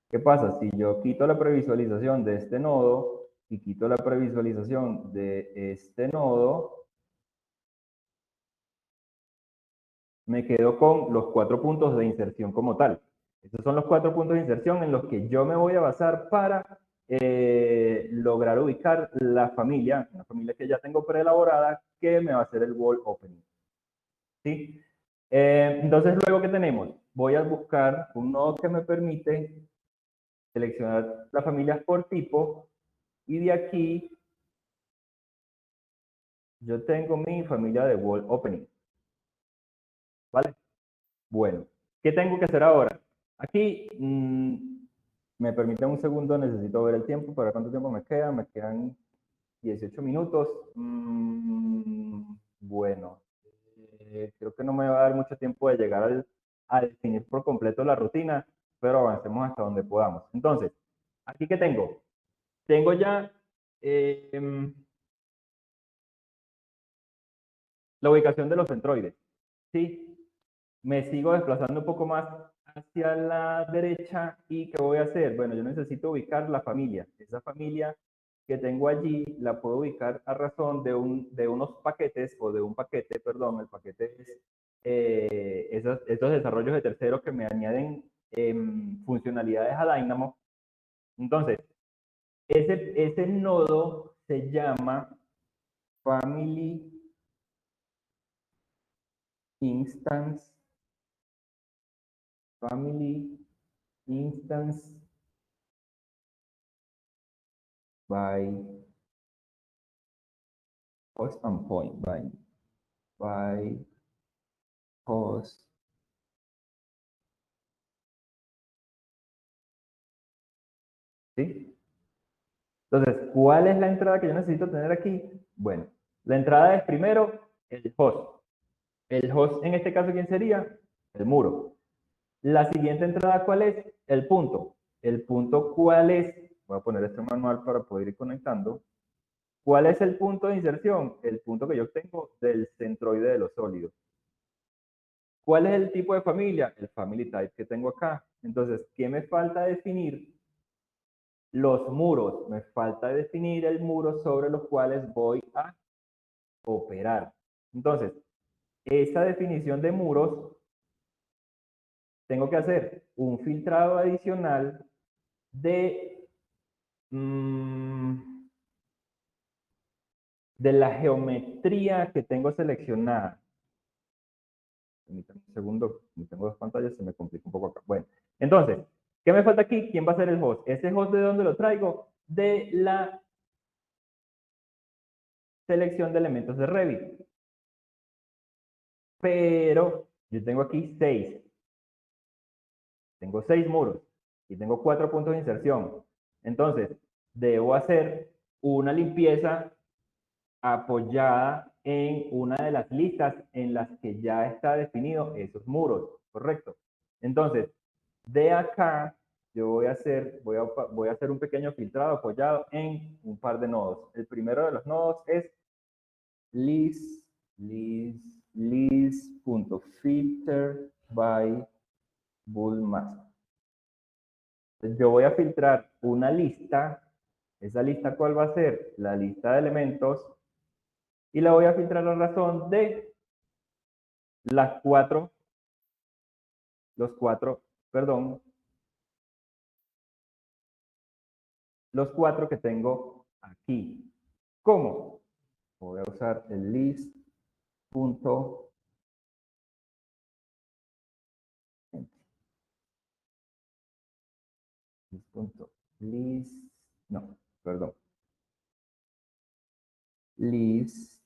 ¿Qué pasa? Si yo quito la previsualización de este nodo y quito la previsualización de este nodo, me quedo con los 4 puntos de inserción como tal. Estos son los 4 puntos de inserción en los que yo me voy a basar para lograr ubicar la familia, una familia que ya tengo preelaborada, que me va a hacer el wall opening. ¿Sí? Entonces, luego, ¿qué tenemos? Voy a buscar un nodo que me permite seleccionar las familias por tipo, y de aquí yo tengo mi familia de wall opening. ¿Vale? Bueno, ¿qué tengo que hacer ahora? Aquí, me permiten un segundo, necesito ver el tiempo, para cuánto tiempo me queda. Me quedan 18 minutos. Bueno, creo que no me va a dar mucho tiempo de llegar a definir por completo la rutina, pero avancemos hasta donde podamos. Entonces, ¿aquí qué tengo? Tengo ya la ubicación de los centroides. ¿Sí? Me sigo desplazando un poco más hacia la derecha, y ¿qué voy a hacer? Bueno, yo necesito ubicar la familia. Esa familia que tengo allí la puedo ubicar a razón de unos paquetes, o de un paquete, perdón. El paquete es estos desarrollos de terceros que me añaden funcionalidades a Dynamo. Entonces, ese nodo se llama Family Instance by host and point, by host. ¿Sí? Entonces, ¿cuál es la entrada que yo necesito tener aquí? Bueno, la entrada es primero el host. El host, en este caso, ¿quién sería? El muro. La siguiente entrada, ¿cuál es? El punto. El punto, ¿cuál es? Voy a poner este manual para poder ir conectando. ¿Cuál es el punto de inserción? El punto que yo tengo del centroide de los sólidos. ¿Cuál es el tipo de familia? El family type que tengo acá. Entonces, ¿qué me falta definir? Los muros. Me falta definir el muro sobre los cuales voy a operar. Entonces, esta definición de muros, tengo que hacer un filtrado adicional de, de la geometría que tengo seleccionada. Permítanme un segundo, como tengo dos pantallas, se me complica un poco acá. Bueno, entonces, ¿qué me falta aquí? ¿Quién va a ser el host? ¿Ese host de dónde lo traigo? De la selección de elementos de Revit. Pero yo tengo aquí 6. Tengo 6 muros y tengo 4 puntos de inserción. Entonces, debo hacer una limpieza apoyada en una de las listas en las que ya está definido esos muros, ¿correcto? Entonces, de acá yo voy a hacer un pequeño filtrado apoyado en un par de nodos. El primero de los nodos es list.filter by bullmaster. Yo voy a filtrar una lista. ¿Esa lista cuál va a ser? La lista de elementos. Y la voy a filtrar a razón de los cuatro, los cuatro que tengo aquí. ¿Cómo? Voy a usar el list. List, no, perdón. List.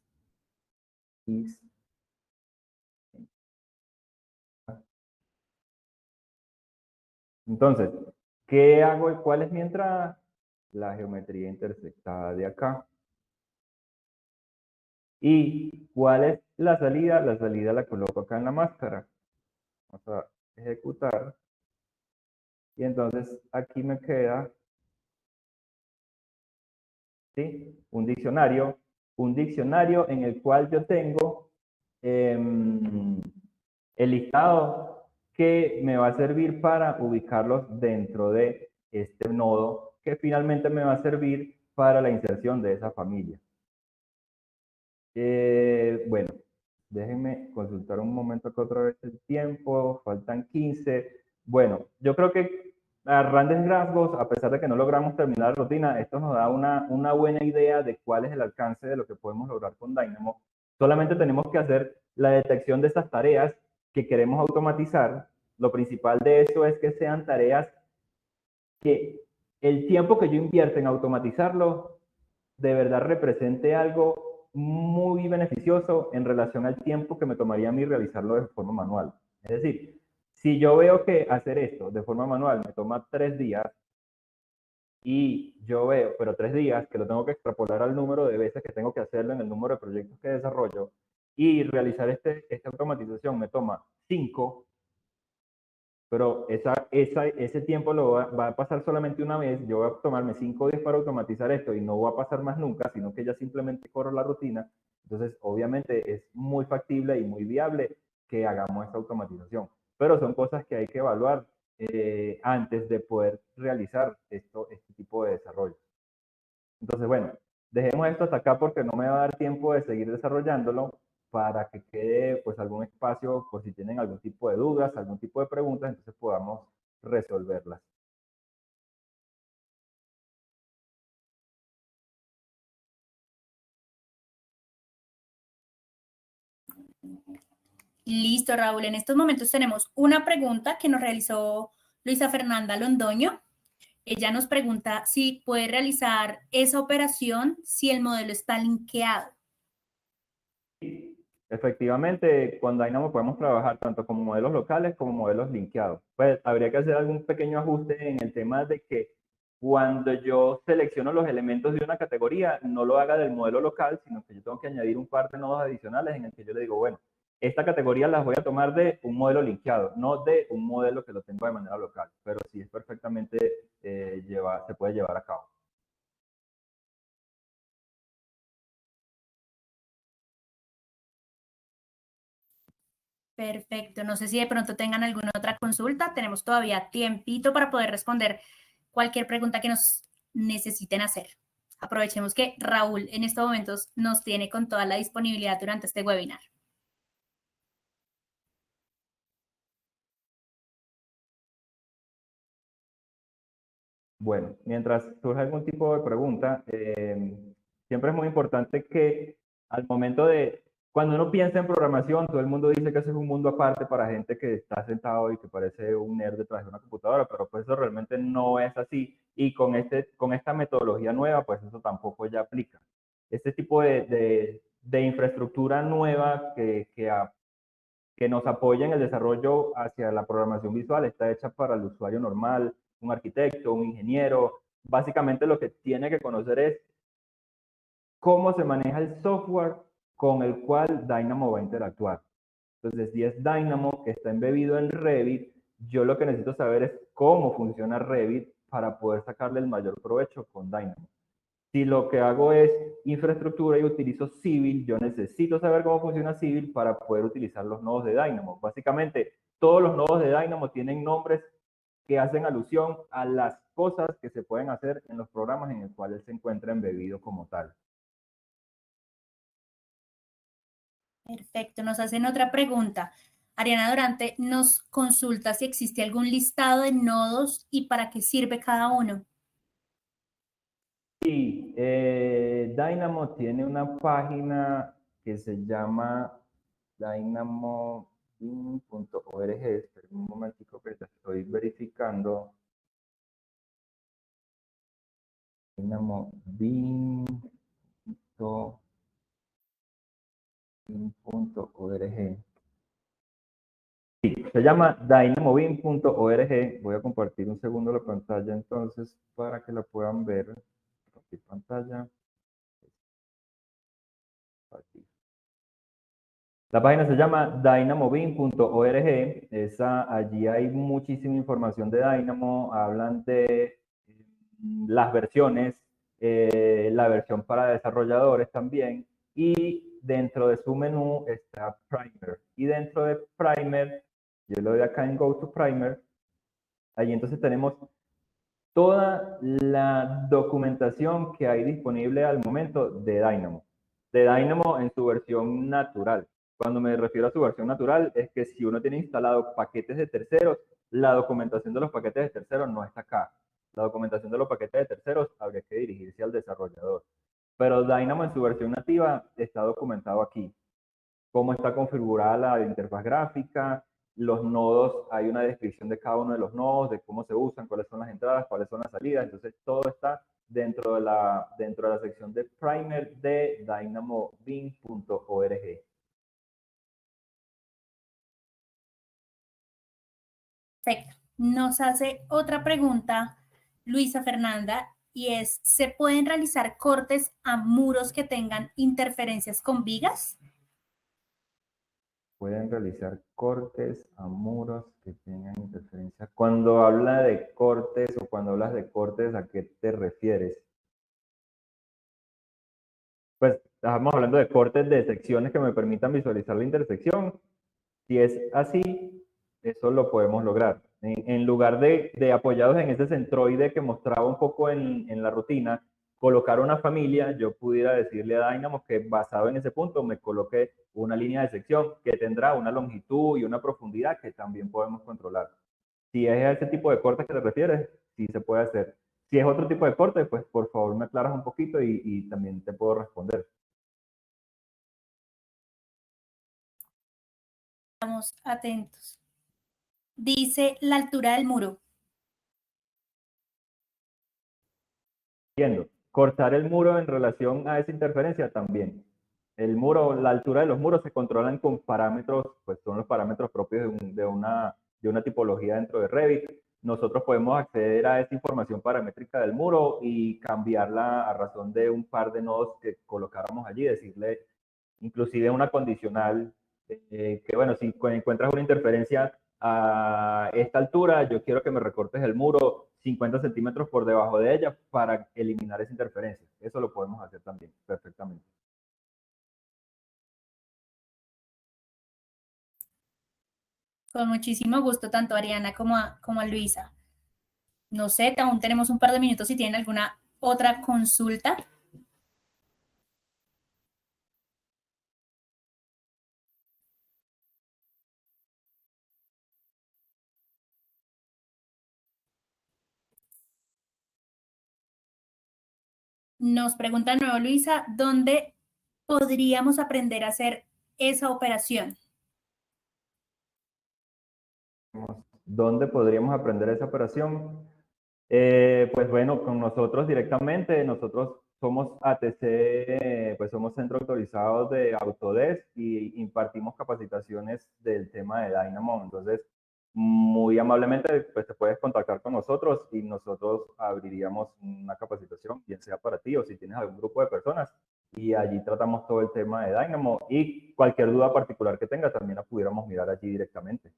Entonces, ¿qué hago y cuál es mi entrada? La geometría intersectada de acá. ¿Y cuál es la salida? La salida la coloco acá en la máscara. Vamos a ejecutar. Y entonces aquí me queda, ¿sí? Un diccionario en el cual yo tengo el listado que me va a servir para ubicarlos dentro de este nodo que finalmente me va a servir para la inserción de esa familia. Bueno, déjenme consultar un momento acá otra vez el tiempo, faltan 15. Bueno, yo creo que a grandes rasgos, a pesar de que no logramos terminar la rutina, esto nos da una buena idea de cuál es el alcance de lo que podemos lograr con Dynamo. Solamente tenemos que hacer la detección de estas tareas que queremos automatizar. Lo principal de eso es que sean tareas que el tiempo que yo invierto en automatizarlo de verdad represente algo muy beneficioso en relación al tiempo que me tomaría a mí realizarlo de forma manual. Es decir, si yo veo que hacer esto de forma manual me toma 3 días y yo veo, pero 3 días que lo tengo que extrapolar al número de veces que tengo que hacerlo en el número de proyectos que desarrollo y realizar esta automatización me toma 5, pero ese tiempo va a pasar solamente una vez. Yo voy a tomarme 5 días para automatizar esto y no va a pasar más nunca, sino que ya simplemente corro la rutina. Entonces, obviamente es muy factible y muy viable que hagamos esta automatización, pero son cosas que hay que evaluar antes de poder realizar este tipo de desarrollo. Entonces, bueno, dejemos esto hasta acá porque no me va a dar tiempo de seguir desarrollándolo para que quede pues algún espacio por si tienen algún tipo de dudas, algún tipo de preguntas, entonces podamos resolverlas. Listo, Raúl. En estos momentos tenemos una pregunta que nos realizó Luisa Fernanda Londoño. Ella nos pregunta si puede realizar esa operación si el modelo está linkeado. Efectivamente, con Dynamo podemos trabajar tanto con modelos locales como modelos linkeados. Pues habría que hacer algún pequeño ajuste en el tema de que cuando yo selecciono los elementos de una categoría, no lo haga del modelo local, sino que yo tengo que añadir un par de nodos adicionales en el que yo le digo, bueno, esta categoría las voy a tomar de un modelo linkeado, no de un modelo que lo tengo de manera local, pero sí es perfectamente se puede llevar a cabo. Perfecto. No sé si de pronto tengan alguna otra consulta. Tenemos todavía tiempito para poder responder cualquier pregunta que nos necesiten hacer. Aprovechemos que Raúl en estos momentos nos tiene con toda la disponibilidad durante este webinar. Bueno, mientras surge algún tipo de pregunta, siempre es muy importante que al momento cuando uno piensa en programación, todo el mundo dice que ese es un mundo aparte para gente que está sentado y que parece un nerd detrás de una computadora, pero pues eso realmente no es así. Y con esta metodología nueva, pues eso tampoco ya aplica. Este tipo de infraestructura nueva que nos apoya en el desarrollo hacia la programación visual está hecha para el usuario normal, un arquitecto, un ingeniero, básicamente lo que tiene que conocer es cómo se maneja el software con el cual Dynamo va a interactuar. Entonces, si es Dynamo que está embebido en Revit, yo lo que necesito saber es cómo funciona Revit para poder sacarle el mayor provecho con Dynamo. Si lo que hago es infraestructura y utilizo Civil, yo necesito saber cómo funciona Civil para poder utilizar los nodos de Dynamo. Básicamente, todos los nodos de Dynamo tienen nombres que hacen alusión a las cosas que se pueden hacer en los programas en el cual él se encuentra embebido como tal. Perfecto, nos hacen otra pregunta. Ariana Durante nos consulta si existe algún listado de nodos y para qué sirve cada uno. Sí, Dynamo tiene una página que se llama dynamobin.org. Espera un momentico que te estoy verificando. dynamobin.org. Sí, se llama dynamobin.org. Voy a compartir un segundo la pantalla entonces para que la puedan ver. Compartir pantalla. La página se llama dynamobin.org. Allí hay muchísima información de Dynamo. Hablan de las versiones, la versión para desarrolladores también. Y dentro de su menú está Primer. Y dentro de Primer, yo le doy acá en Go to Primer. Allí entonces tenemos toda la documentación que hay disponible al momento de Dynamo en su versión natural. Cuando me refiero a su versión natural, es que si uno tiene instalado paquetes de terceros, la documentación de los paquetes de terceros no está acá. La documentación de los paquetes de terceros habría que dirigirse al desarrollador. Pero Dynamo en su versión nativa está documentado aquí. Cómo está configurada la interfaz gráfica, los nodos, hay una descripción de cada uno de los nodos, de cómo se usan, cuáles son las entradas, cuáles son las salidas. Entonces, todo está dentro de la sección de Primer de dynamobin.org. Perfecto. Nos hace otra pregunta Luisa Fernanda y es, ¿se pueden realizar cortes a muros que tengan interferencias con vigas? Pueden realizar cortes a muros que tengan interferencia. Cuando habla de cortes o cuando hablas de cortes, ¿a qué te refieres? Pues estamos hablando de cortes de secciones que me permitan visualizar la intersección. Si es así, eso lo podemos lograr. En lugar de apoyados en ese centroide que mostraba un poco en la rutina, colocar una familia, yo pudiera decirle a Dynamo que basado en ese punto me coloque una línea de sección que tendrá una longitud y una profundidad que también podemos controlar. Si es a ese tipo de corte que te refieres, sí se puede hacer. Si es otro tipo de corte, pues por favor me aclaras un poquito y también te puedo responder. Estamos atentos. Dice la altura del muro. Entiendo. Cortar el muro en relación a esa interferencia también. El muro, la altura de los muros se controlan con parámetros, pues son los parámetros propios de una tipología dentro de Revit. Nosotros podemos acceder a esa información paramétrica del muro y cambiarla a razón de un par de nodos que colocáramos allí, decirle inclusive una condicional, que bueno, si encuentras una interferencia a esta altura, yo quiero que me recortes el muro 50 centímetros por debajo de ella para eliminar esa interferencia. Eso lo podemos hacer también perfectamente. Con muchísimo gusto, tanto a Ariana como a Luisa. No sé, aún tenemos un par de minutos si tienen alguna otra consulta. Nos pregunta de nuevo Luisa, ¿dónde podríamos aprender a hacer esa operación? ¿Dónde podríamos aprender esa operación? Pues bueno, con nosotros directamente, nosotros somos ATC, pues somos centro autorizados de Autodesk y impartimos capacitaciones del tema de Dynamo. Entonces, muy amablemente pues te puedes contactar con nosotros y nosotros abriríamos una capacitación, bien sea para ti o si tienes algún grupo de personas, y allí tratamos todo el tema de Dynamo y cualquier duda particular que tenga también la pudiéramos mirar allí directamente.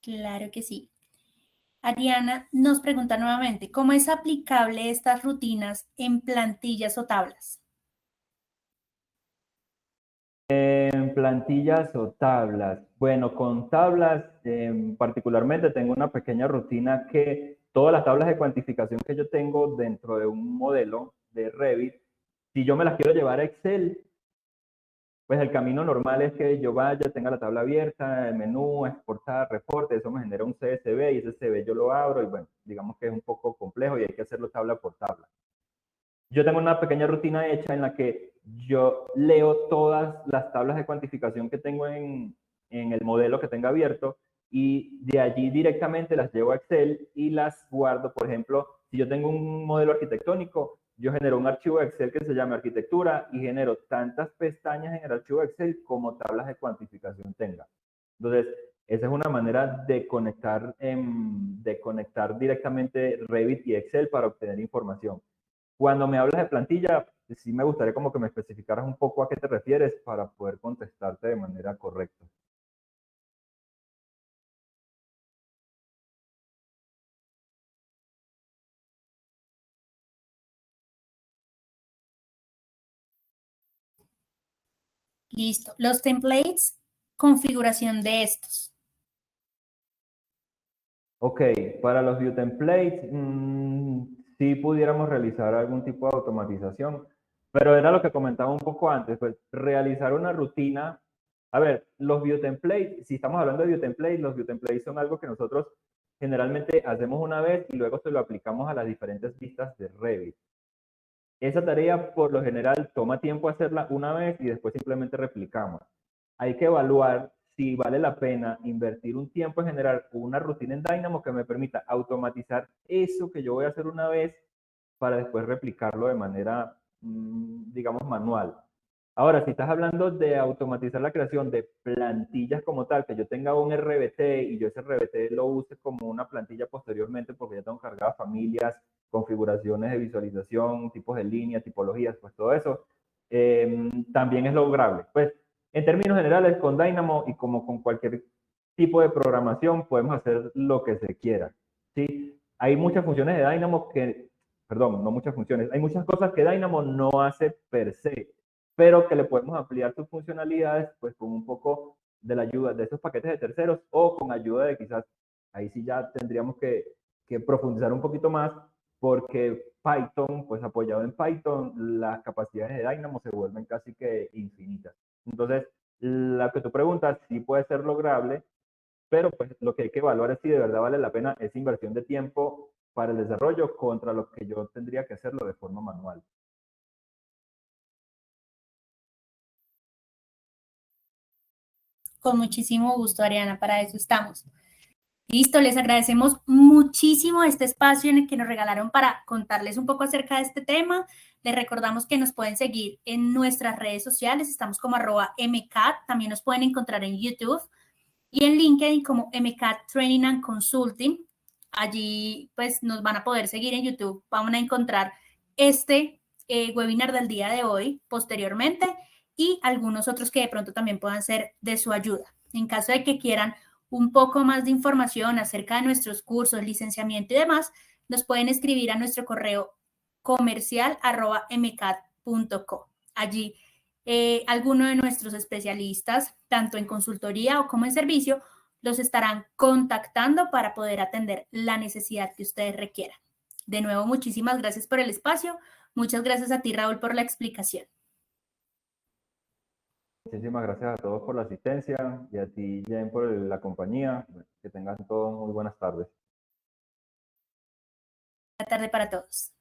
Claro que sí. Ariana nos pregunta nuevamente, ¿cómo es aplicable estas rutinas en plantillas o tablas? En plantillas o tablas. Bueno, con tablas particularmente tengo una pequeña rutina que todas las tablas de cuantificación que yo tengo dentro de un modelo de Revit, si yo me las quiero llevar a Excel, pues el camino normal es que yo vaya, tenga la tabla abierta, el menú, exportar, reporte, eso me genera un CSV y ese CSV yo lo abro y bueno, digamos que es un poco complejo y hay que hacerlo tabla por tabla. Yo tengo una pequeña rutina hecha en la que yo leo todas las tablas de cuantificación que tengo en el modelo que tenga abierto y de allí directamente las llevo a Excel y las guardo. Por ejemplo, si yo tengo un modelo arquitectónico, yo genero un archivo de Excel que se llama arquitectura y genero tantas pestañas en el archivo de Excel como tablas de cuantificación tenga. Entonces, esa es una manera de conectar directamente Revit y Excel para obtener información. Cuando me hablas de plantilla, sí me gustaría como que me especificaras un poco a qué te refieres para poder contestarte de manera correcta. Listo. Los templates, configuración de estos. Ok, para los view templates, sí pudiéramos realizar algún tipo de automatización, pero era lo que comentaba un poco antes, pues realizar una rutina. A ver, los view templates, si estamos hablando de view templates, los view templates son algo que nosotros generalmente hacemos una vez y luego se lo aplicamos a las diferentes vistas de Revit. Esa tarea por lo general toma tiempo hacerla una vez y después simplemente replicamos. Hay que evaluar si vale la pena invertir un tiempo en generar una rutina en Dynamo que me permita automatizar eso que yo voy a hacer una vez para después replicarlo de manera, digamos, manual. Ahora, si estás hablando de automatizar la creación de plantillas como tal, que yo tenga un RBT y yo ese RBT lo use como una plantilla posteriormente porque ya tengo cargadas familias, configuraciones de visualización, tipos de línea, tipologías, pues todo eso también es lograble. Pues en términos generales, con Dynamo y como con cualquier tipo de programación, podemos hacer lo que se quiera. ¿Sí? Hay muchas funciones de Dynamo que, perdón, no muchas funciones, hay muchas cosas que Dynamo no hace per se, pero que le podemos ampliar sus funcionalidades pues con un poco de la ayuda de esos paquetes de terceros o con ayuda de quizás, ahí sí ya tendríamos que profundizar un poquito más porque Python, pues apoyado en Python, las capacidades de Dynamo se vuelven casi que infinitas. Entonces, la que tú preguntas sí puede ser lograble, pero pues lo que hay que evaluar es si de verdad vale la pena esa inversión de tiempo para el desarrollo contra lo que yo tendría que hacerlo de forma manual. Con muchísimo gusto, Ariana, para eso estamos. Listo, les agradecemos muchísimo este espacio en el que nos regalaron para contarles un poco acerca de este tema. Les recordamos que nos pueden seguir en nuestras redes sociales, estamos como @mcat, también nos pueden encontrar en YouTube y en LinkedIn como MCAT Training and Consulting. Allí pues nos van a poder seguir en YouTube, van a encontrar este webinar del día de hoy posteriormente y algunos otros que de pronto también puedan ser de su ayuda. En caso de que quieran un poco más de información acerca de nuestros cursos, licenciamiento y demás, nos pueden escribir a nuestro correo comercial@mcat.co. Allí alguno de nuestros especialistas, tanto en consultoría o como en servicio, los estarán contactando para poder atender la necesidad que ustedes requieran. De nuevo, muchísimas gracias por el espacio. Muchas gracias a ti, Raúl, por la explicación. Muchísimas gracias a todos por la asistencia y a ti, Jen, por la compañía. Que tengan todos muy buenas tardes. Buena tarde para todos.